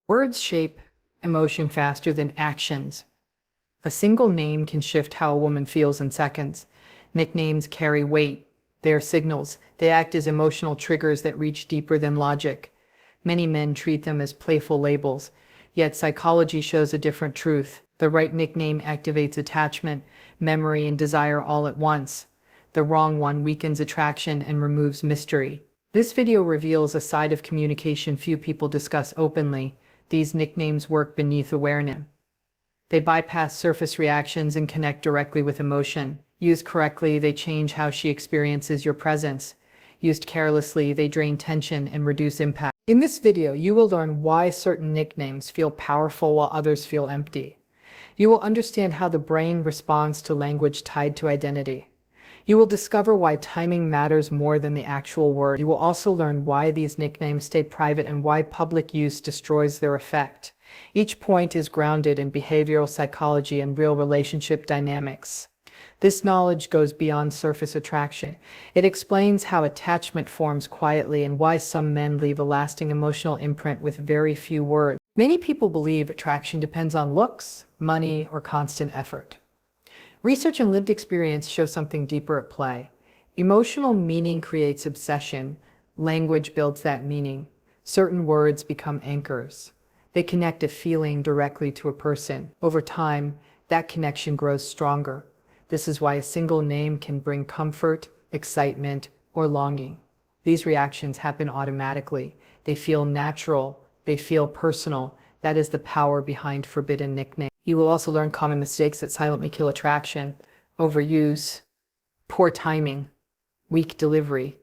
Words shape emotion faster than actions. A single name can shift how a woman feels in seconds. Nicknames carry weight. They are signals. They act as emotional triggers that reach deeper than logic. Many men treat them as playful labels, yet psychology shows a different truth. The right nickname activates attachment, memory, and desire all at once. The wrong one weakens attraction and removes mystery. This video reveals a side of communication few people discuss openly. These nicknames work beneath awareness. They bypass surface reactions and connect directly with emotion. Used correctly, they change how she experiences your presence. Used carelessly, they drain tension and reduce impact. In this video, you will learn why certain nicknames feel powerful while others feel empty. You will understand how the brain responds to language tied to identity. You will discover why timing matters more than the actual word. You will also learn why these nicknames stay private and why public use destroys their effect. Each point is grounded in behavioral psychology and real relationship dynamics. This knowledge goes beyond surface attraction. It explains how attachment forms quietly and why some men leave a lasting emotional imprint with very few words. Many people believe attraction depends on looks, money, or constant effort. Research and lived experience show something deeper at play. Emotional meaning creates obsession. Language builds that meaning. Certain words become anchors. They connect a feeling directly to a person. Over time, that connection grows stronger. This is why a single name can bring comfort, excitement, or longing. These reactions happen automatically. They feel natural. They feel personal. That is the power behind forbidden nicknames. You will also learn common mistakes that silently kill attraction: overuse, poor timing, weak delivery,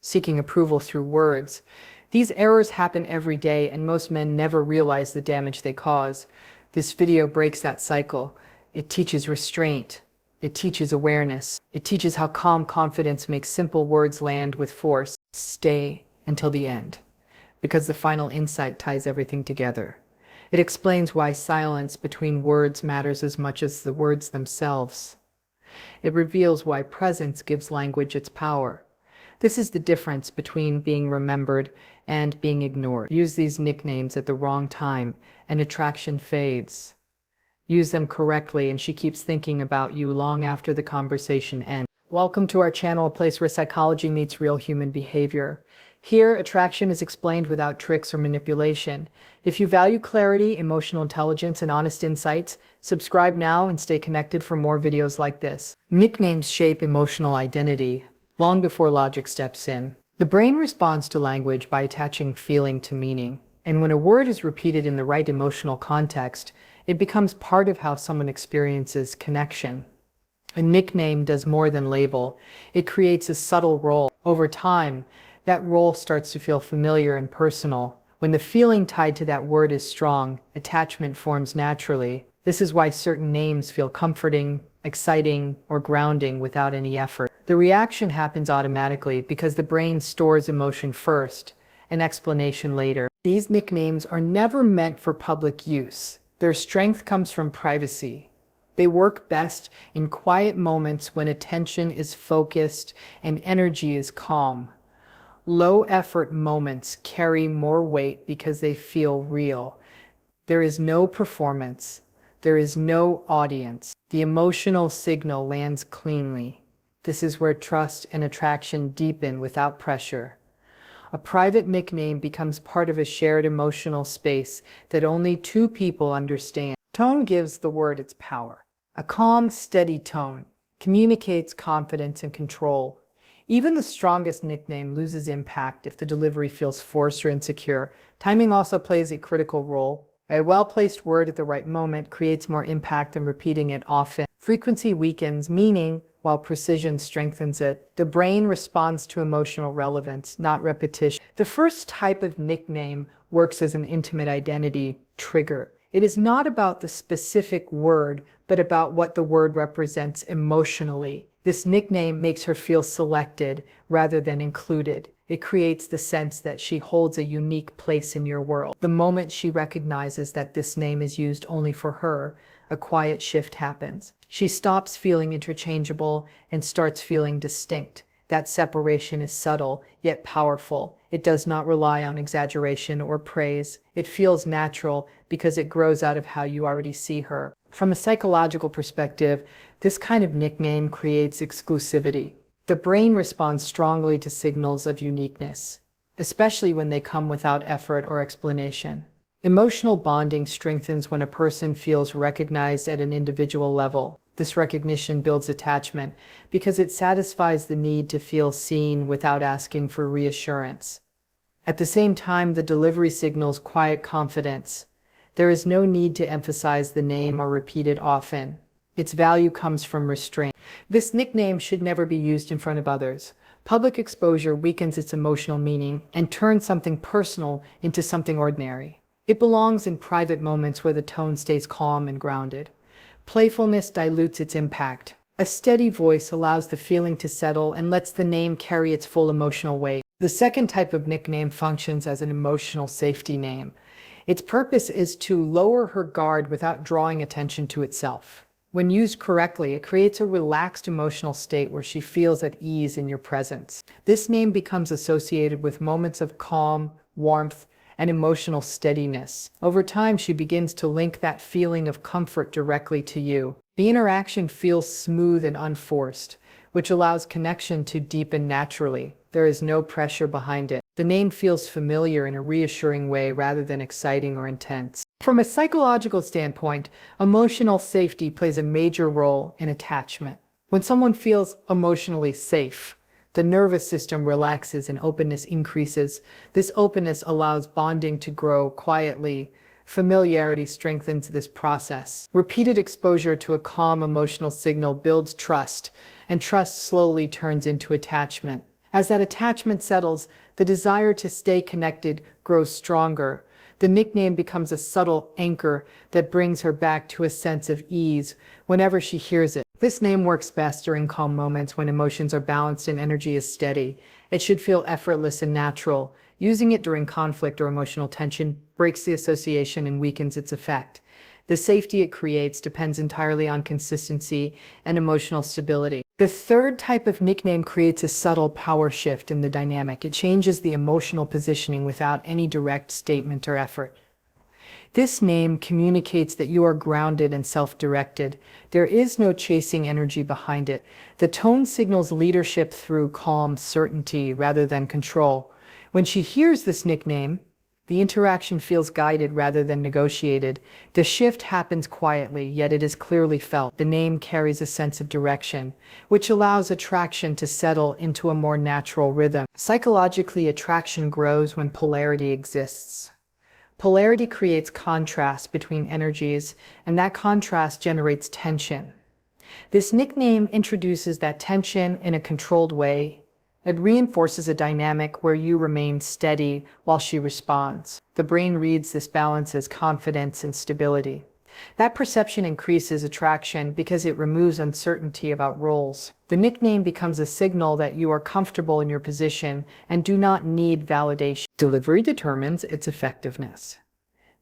seeking approval through words. These errors happen every day, and most men never realize the damage they cause. This video breaks that cycle. It teaches restraint. It teaches awareness. It teaches how calm confidence makes simple words land with force. Stay until the end, because the final insight ties everything together. It explains why silence between words matters as much as the words themselves. It reveals why presence gives language its power. This is the difference between being remembered and being ignored. Use these nicknames at the wrong time, and attraction fades. Use them correctly, and she keeps thinking about you long after the conversation ends. Welcome to our channel, a place where psychology meets real human behavior. Here, attraction is explained without tricks or manipulation. If you value clarity, emotional intelligence, and honest insights, subscribe now and stay connected for more videos like this. Nicknames shape emotional identity long before logic steps in. The brain responds to language by attaching feeling to meaning. And when a word is repeated in the right emotional context, it becomes part of how someone experiences connection. A nickname does more than label. It creates a subtle role. Over time, that role starts to feel familiar and personal. When the feeling tied to that word is strong, attachment forms naturally. This is why certain names feel comforting, exciting, or grounding without any effort. The reaction happens automatically because the brain stores emotion first, an explanation later. These nicknames are never meant for public use. Their strength comes from privacy. They work best in quiet moments when attention is focused and energy is calm. Low-effort moments carry more weight because they feel real. There is no performance. There is no audience. The emotional signal lands cleanly. This is where trust and attraction deepen without pressure. A private nickname becomes part of a shared emotional space that only two people understand. Tone gives the word its power. A calm, steady tone communicates confidence and control. Even the strongest nickname loses impact if the delivery feels forced or insecure. Timing also plays a critical role. A well-placed word at the right moment creates more impact than repeating it often. Frequency weakens meaning, while precision strengthens it. The brain responds to emotional relevance, not repetition. The first type of nickname works as an intimate identity trigger. It is not about the specific word, but about what the word represents emotionally. This nickname makes her feel selected rather than included. It creates the sense that she holds a unique place in your world. The moment she recognizes that this name is used only for her, a quiet shift happens. She stops feeling interchangeable and starts feeling distinct. That separation is subtle, yet powerful. It does not rely on exaggeration or praise. It feels natural because it grows out of how you already see her. From a psychological perspective, this kind of nickname creates exclusivity. The brain responds strongly to signals of uniqueness, especially when they come without effort or explanation. Emotional bonding strengthens when a person feels recognized at an individual level. This recognition builds attachment because it satisfies the need to feel seen without asking for reassurance. At the same time, the delivery signals quiet confidence. There is no need to emphasize the name or repeat it often. Its value comes from restraint. This nickname should never be used in front of others. Public exposure weakens its emotional meaning and turns something personal into something ordinary. It belongs in private moments where the tone stays calm and grounded. Playfulness dilutes its impact. A steady voice allows the feeling to settle and lets the name carry its full emotional weight. The second type of nickname functions as an emotional safety name. Its purpose is to lower her guard without drawing attention to itself. When used correctly, it creates a relaxed emotional state where she feels at ease in your presence. This name becomes associated with moments of calm, warmth, and emotional steadiness. Over time, she begins to link that feeling of comfort directly to you. The interaction feels smooth and unforced, which allows connection to deepen naturally. There is no pressure behind it. The name feels familiar in a reassuring way rather than exciting or intense. From a psychological standpoint, emotional safety plays a major role in attachment. When someone feels emotionally safe, the nervous system relaxes and openness increases. This openness allows bonding to grow quietly. Familiarity strengthens this process. Repeated exposure to a calm emotional signal builds trust, and trust slowly turns into attachment. As that attachment settles, the desire to stay connected grows stronger. The nickname becomes a subtle anchor that brings her back to a sense of ease whenever she hears it. This name works best during calm moments when emotions are balanced and energy is steady. It should feel effortless and natural. Using it during conflict or emotional tension breaks the association and weakens its effect. The safety it creates depends entirely on consistency and emotional stability. The third type of nickname creates a subtle power shift in the dynamic. It changes the emotional positioning without any direct statement or effort. This name communicates that you are grounded and self-directed. There is no chasing energy behind it. The tone signals leadership through calm certainty rather than control. When she hears this nickname, the interaction feels guided rather than negotiated. The shift happens quietly, yet it is clearly felt. The name carries a sense of direction, which allows attraction to settle into a more natural rhythm. Psychologically, attraction grows when polarity exists. Polarity creates contrast between energies, and that contrast generates tension. This nickname introduces that tension in a controlled way. It reinforces a dynamic where you remain steady while she responds. The brain reads this balance as confidence and stability. That perception increases attraction because it removes uncertainty about roles. The nickname becomes a signal that you are comfortable in your position and do not need validation. Delivery determines its effectiveness.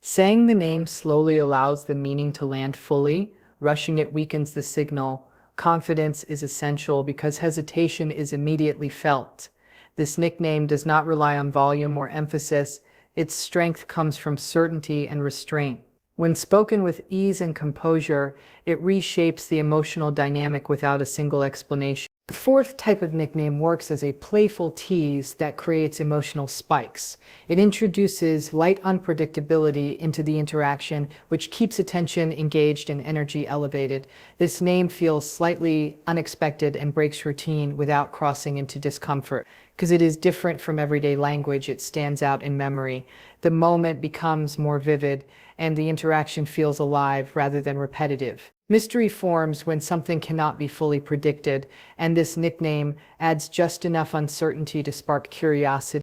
Saying the name slowly allows the meaning to land fully. Rushing it weakens the signal. Confidence is essential because hesitation is immediately felt. This nickname does not rely on volume or emphasis. Its strength comes from certainty and restraint. When spoken with ease and composure, it reshapes the emotional dynamic without a single explanation. The fourth type of nickname works as a playful tease that creates emotional spikes. It introduces light unpredictability into the interaction, which keeps attention engaged and energy elevated. This name feels slightly unexpected and breaks routine without crossing into discomfort. Because it is different from everyday language, it stands out in memory. The moment becomes more vivid, and the interaction feels alive rather than repetitive. Mystery forms when something cannot be fully predicted, and this nickname adds just enough uncertainty to spark curiosity.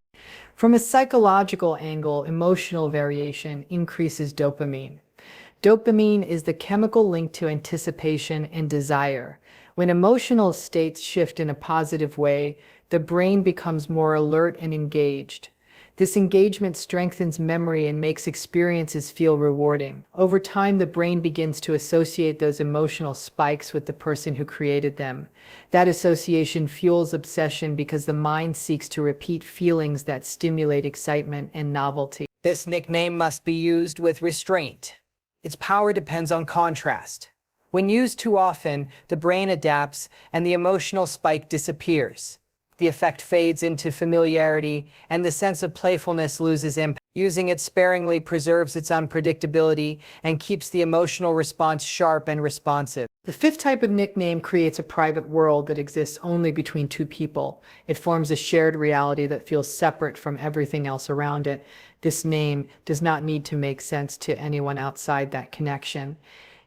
From a psychological angle, emotional variation increases dopamine. Dopamine is the chemical linked to anticipation and desire. When emotional states shift in a positive way, the brain becomes more alert and engaged. This engagement strengthens memory and makes experiences feel rewarding. Over time, the brain begins to associate those emotional spikes with the person who created them. That association fuels obsession because the mind seeks to repeat feelings that stimulate excitement and novelty. This nickname must be used with restraint. Its power depends on contrast. When used too often, the brain adapts and the emotional spike disappears. The effect fades into familiarity, and the sense of playfulness loses impact. Using it sparingly preserves its unpredictability and keeps the emotional response sharp and responsive. The fifth type of nickname creates a private world that exists only between two people. It forms a shared reality that feels separate from everything else around it. This name does not need to make sense to anyone outside that connection.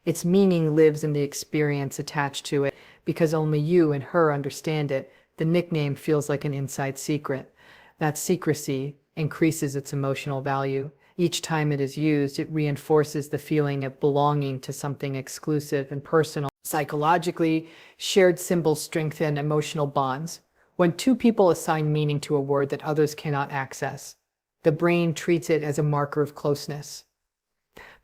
Its meaning lives in the experience attached to it. Because only you and her understand it, the nickname feels like an inside secret. That secrecy increases its emotional value. Each time it is used, it reinforces the feeling of belonging to something exclusive and personal. Psychologically, shared symbols strengthen emotional bonds. When two people assign meaning to a word that others cannot access, the brain treats it as a marker of closeness.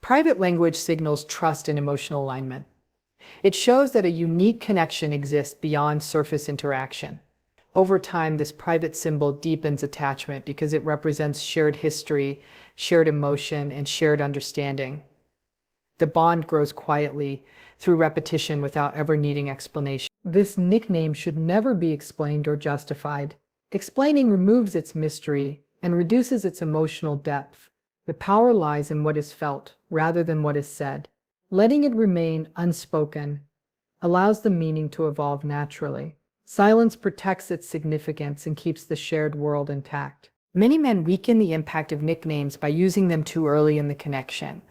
Private language signals trust and emotional alignment. It shows that a unique connection exists beyond surface interaction. Over time, this private symbol deepens attachment because it represents shared history, shared emotion, and shared understanding. The bond grows quietly through repetition without ever needing explanation. This nickname should never be explained or justified. Explaining removes its mystery and reduces its emotional depth. The power lies in what is felt rather than what is said. Letting it remain unspoken allows the meaning to evolve naturally. Silence protects its significance and keeps the shared world intact. Many men weaken the impact of nicknames by using them too early in the connection.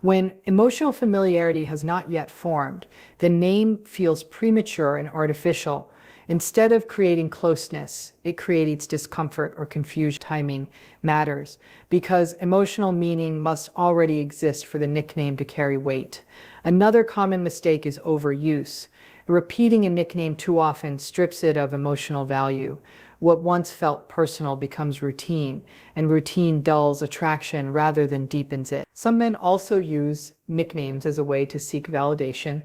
When emotional familiarity has not yet formed, the name feels premature and artificial. Instead of creating closeness, it creates discomfort or confusion. Timing matters because emotional meaning must already exist for the nickname to carry weight. Another common mistake is overuse. Repeating a nickname too often strips it of emotional value. What once felt personal becomes routine, and routine dulls attraction rather than deepens it. Some men also use nicknames as a way to seek validation.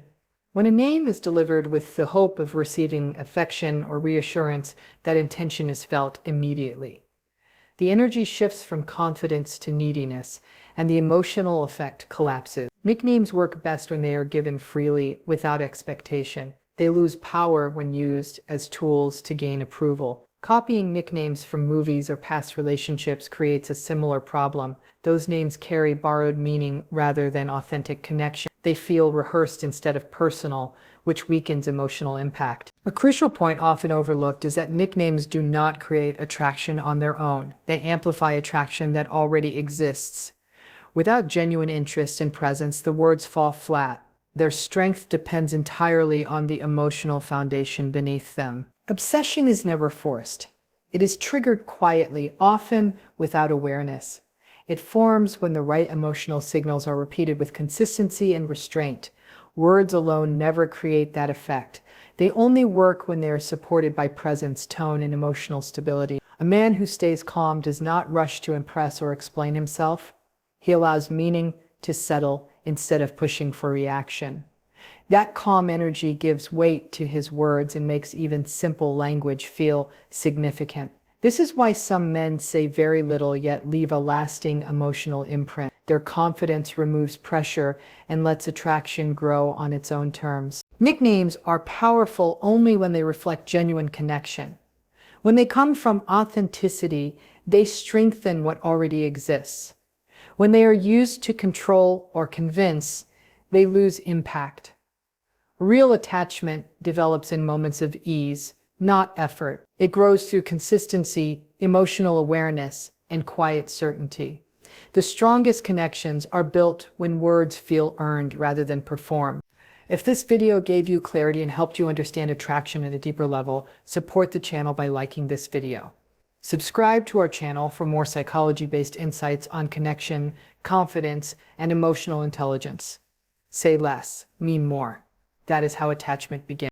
When a name is delivered with the hope of receiving affection or reassurance, that intention is felt immediately. The energy shifts from confidence to neediness, and the emotional effect collapses. Nicknames work best when they are given freely, without expectation. They lose power when used as tools to gain approval. Copying nicknames from movies or past relationships creates a similar problem. Those names carry borrowed meaning rather than authentic connection. They feel rehearsed instead of personal, which weakens emotional impact. A crucial point often overlooked is that nicknames do not create attraction on their own. They amplify attraction that already exists. Without genuine interest and presence, the words fall flat. Their strength depends entirely on the emotional foundation beneath them. Obsession is never forced. It is triggered quietly, often without awareness. It forms when the right emotional signals are repeated with consistency and restraint. Words alone never create that effect. They only work when they are supported by presence, tone, and emotional stability. A man who stays calm does not rush to impress or explain himself. He allows meaning to settle instead of pushing for reaction. That calm energy gives weight to his words and makes even simple language feel significant. This is why some men say very little yet leave a lasting emotional imprint. Their confidence removes pressure and lets attraction grow on its own terms. Nicknames are powerful only when they reflect genuine connection. When they come from authenticity, they strengthen what already exists. When they are used to control or convince, they lose impact. Real attachment develops in moments of ease, not effort. It grows through consistency, emotional awareness, and quiet certainty. The strongest connections are built when words feel earned rather than performed. If this video gave you clarity and helped you understand attraction at a deeper level, support the channel by liking this video. Subscribe to our channel for more psychology-based insights on connection, confidence, and emotional intelligence. Say less, mean more. That is how attachment begins.